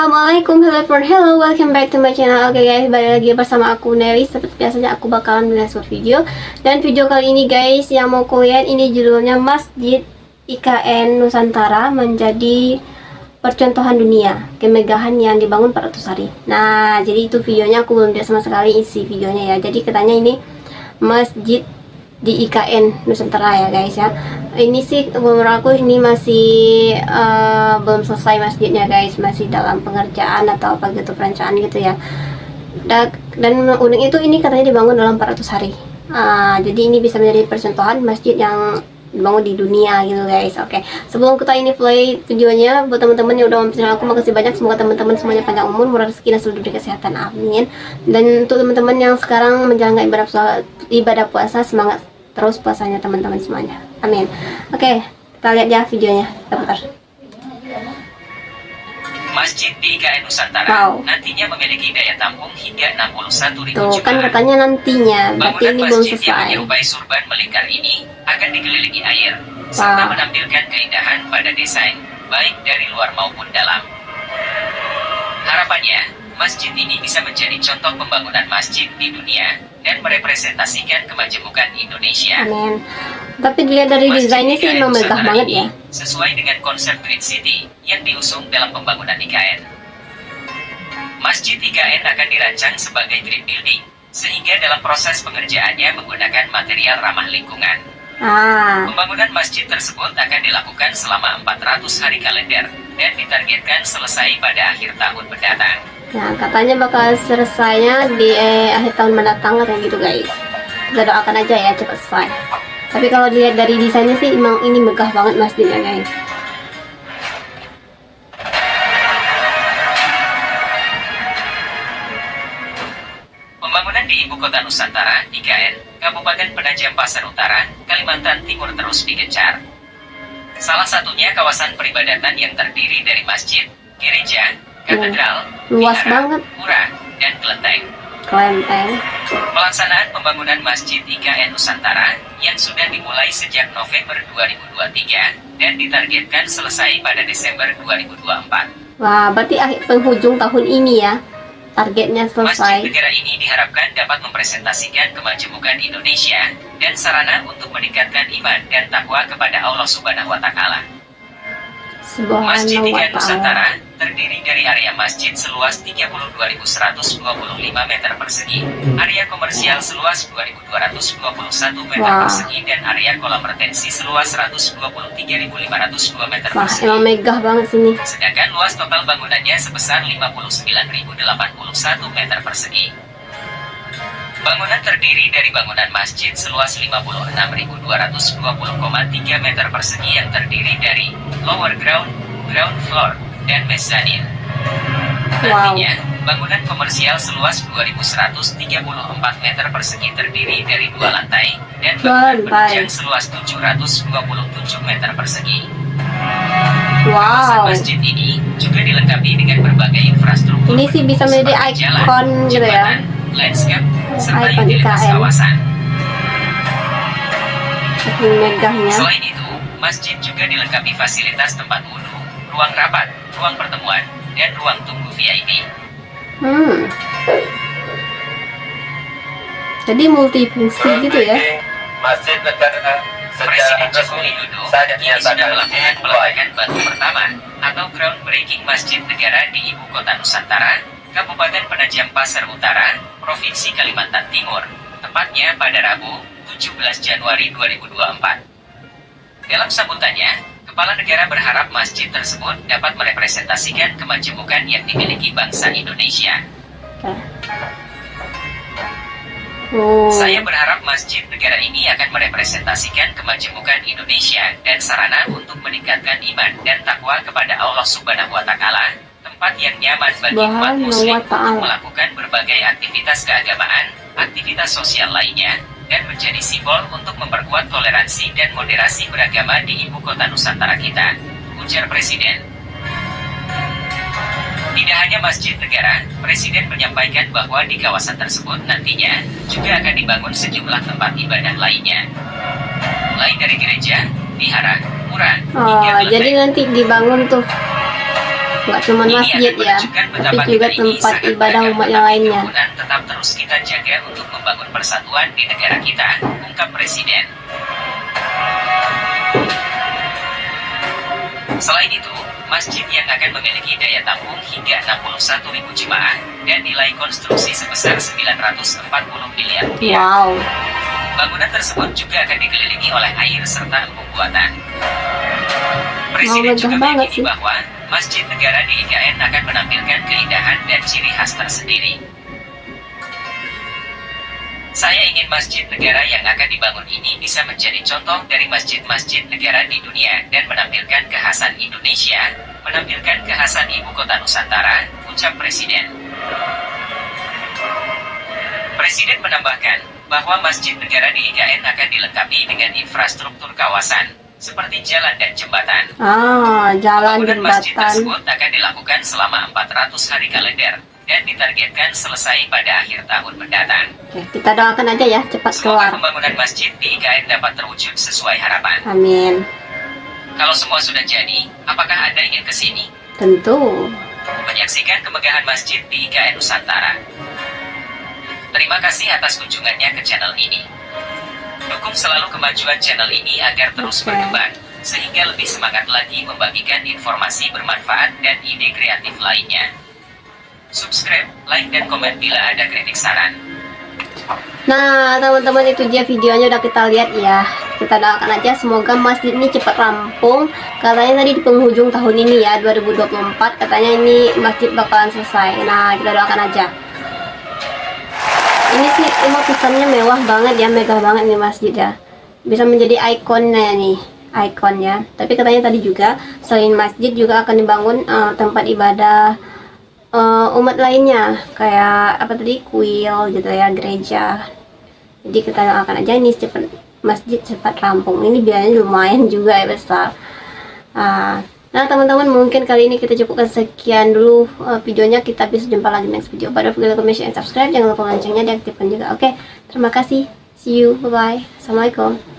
Assalamualaikum, hello everyone, hello, welcome back to my channel. Oke guys, balik lagi bersama aku Nelly. Seperti biasanya aku bakalan bikin sebuah video. Dan video kali ini guys, yang mau kuliah ini judulnya Masjid IKN Nusantara menjadi percontohan dunia, kemegahan yang dibangun 400 hari. Nah, jadi itu videonya, aku belum lihat sama sekali isi videonya ya. Jadi katanya ini masjid di IKN Nusantara ya guys ya. Ini sih menurut aku ini masih belum selesai masjidnya guys, masih dalam pengerjaan atau apa gitu, perencanaan gitu ya. Dan unik itu ini katanya dibangun dalam 400 hari. Jadi ini bisa menjadi percontohan masjid yang dibangun di dunia gitu guys. Oke, sebelum kita ini play videonya, buat teman-teman yang udah mampir channel aku, makasih banyak. Semoga teman-teman semuanya panjang umur, murah rezeki, dan selalu diberi kesehatan, amin. Dan untuk teman-teman yang sekarang menjalankan ibadah puasa, semangat terus puasanya teman-teman semuanya, amin. Oke, kita lihat ya videonya, bentar. Masjid di IKN Nusantara nantinya memiliki daya tampung hingga 61.000 Tuh, jemaah. kan katanya nantinya, berarti ini belum masjid selesai. yang menyerupai surban melingkar ini akan dikelilingi air, serta menampilkan keindahan pada desain, baik dari luar maupun dalam. Harapannya, masjid ini bisa menjadi contoh pembangunan masjid di dunia dan merepresentasikan kemajemukan Indonesia. Amin. Tapi dilihat dari desainnya sih memang megah banget ya. Sesuai dengan konsep Green City yang diusung dalam pembangunan IKN. Masjid IKN akan dirancang sebagai green building, sehingga dalam proses pengerjaannya menggunakan material ramah lingkungan. Pembangunan masjid tersebut akan dilakukan selama 400 hari kalender dan ditargetkan selesai pada akhir tahun mendatang. Nah, katanya bakal selesainya di akhir tahun mendatang kayak gitu guys. Kita doakan aja ya cepat selesai. Tapi kalau dilihat dari desainnya sih emang ini megah banget masjidnya guys. Pembangunan di Ibu Kota Nusantara, IKN, Kabupaten Penajam Pasar Utara, Kalimantan Timur terus digencar. Salah satunya kawasan peribadatan yang terdiri dari masjid, gereja, katedral, luas wihara, banget, pura, dan kelenteng. Pelaksanaan pembangunan Masjid IKN Nusantara yang sudah dimulai sejak November 2023 dan ditargetkan selesai pada Desember 2024. Wah, berarti akhir penghujung tahun ini ya targetnya selesai. Masjid negara ini diharapkan dapat mempresentasikan kemajemukan Indonesia dan sarana untuk meningkatkan iman dan takwa kepada Allah Subhanahu wa Ta'ala. Masjid IKN Nusantara terdiri dari area masjid seluas 32.125 meter persegi, area komersial seluas 2.221 meter persegi, dan area kolam retensi seluas 123.502 meter persegi. Emang megah banget sini. Sedangkan luas total bangunannya sebesar 59.081 meter persegi. Bangunan terdiri dari bangunan masjid seluas 56.220,3 meter persegi yang terdiri dari lower ground, ground floor, dan mezzanine. Nantinya, bangunan komersial seluas 2.134 meter persegi terdiri dari 2 lantai, dan bangunan penunjang seluas 727 meter persegi. Kawasan masjid ini juga dilengkapi dengan berbagai infrastruktur. Ini sih bisa menjadi ikon gitu ya. Landscape, serta utilitas kawasan. Megahnya. Selain itu, masjid juga dilengkapi fasilitas tempat wudhu, ruang rapat, ruang pertemuan, dan ruang tunggu VIP. Jadi multifungsi gitu ya. Masjid negara Presiden Joko Widodo kini sudah melakukan peletakan batu pertama atau groundbreaking Masjid Negara di Ibu Kota Nusantara, Kabupaten Penajam Pasar Utara, Provinsi Kalimantan Timur, tepatnya pada Rabu, 17 Januari 2024. Dalam sambutannya, Kepala Negara berharap masjid tersebut dapat merepresentasikan kemajemukan yang dimiliki bangsa Indonesia. Saya berharap masjid negara ini akan merepresentasikan kemajemukan Indonesia dan sarana untuk meningkatkan iman dan takwa kepada Allah Subhanahu wa Ta'ala, tempat yang nyaman bagi umat muslim untuk melakukan berbagai aktivitas keagamaan, aktivitas sosial lainnya, dan menjadi simbol untuk memperkuat toleransi dan moderasi beragama di Ibu Kota Nusantara kita, ujar Presiden. Tidak hanya masjid negara, Presiden menyampaikan bahwa di kawasan tersebut nantinya juga akan dibangun sejumlah tempat ibadah lainnya, mulai dari gereja, wihara, pura, hingga kelenteng. Jadi nanti dibangun tuh Nggak cuma Ini masjid akan ya, menunjukkan tapi betapa juga kita ini tempat sangat ibadah beragam, umat yang tetapi lainnya. kerukunan tetap terus kita jaga untuk membangun persatuan di negara kita, ungkap Presiden. Selain itu, masjid yang akan memiliki daya tampung hingga 61.000 jemaah dan nilai konstruksi sebesar 940 miliar rupiah. Wow. Bangunan tersebut juga akan dikelilingi oleh air serta embung buatan. Presiden megah juga banget meyakini sih. bahwa masjid negara di IKN akan menampilkan keindahan dan ciri khas tersendiri. Saya ingin masjid negara yang akan dibangun ini bisa menjadi contoh dari masjid-masjid negara di dunia dan menampilkan kekhasan Indonesia, menampilkan kekhasan Ibu Kota Nusantara, ucap Presiden. Presiden menambahkan bahwa masjid negara di IKN akan dilengkapi dengan infrastruktur kawasan, seperti jalan dan jembatan. Jalan Pembangunan masjid jembatan. tersebut akan dilakukan selama 400 hari kalender dan ditargetkan selesai pada akhir tahun mendatang. Oke, kita doakan aja ya cepat Semoga keluar. pembangunan masjid di IKN dapat terwujud sesuai harapan. Amin. Kalau semua sudah jadi, apakah Anda ingin ke sini? Tentu. Menyaksikan kemegahan masjid di IKN Nusantara. Terima kasih atas kunjungannya ke channel ini. Dukung selalu kemajuan channel ini agar terus Oke. berkembang, sehingga lebih semangat lagi membagikan informasi bermanfaat dan ide kreatif lainnya. Subscribe, like, dan komen bila ada kritik saran. Nah, teman-teman, itu dia videonya udah kita lihat ya. Kita doakan aja semoga masjid ini cepat rampung. Katanya tadi di penghujung tahun ini ya, 2024 katanya ini masjid bakalan selesai. Nah, kita doakan aja. Ini sih emang pisannya mewah banget ya, megah banget nih masjid ya. Bisa menjadi ikonnya nih, ikonnya. Tapi katanya tadi juga selain masjid juga akan dibangun tempat ibadah umat lainnya, kayak apa tadi, kuil gitu ya, gereja. Jadi kita doakan aja ini cepat, masjid cepat rampung. Ini biayanya lumayan juga ya, besar. Nah teman-teman, mungkin kali ini kita cukupkan sekian dulu videonya. Kita bisa jumpa lagi next video. Pada video, comment, share, and subscribe. Jangan lupa loncengnya diaktifkan juga. Oke, terima kasih. See you, bye bye. Assalamualaikum.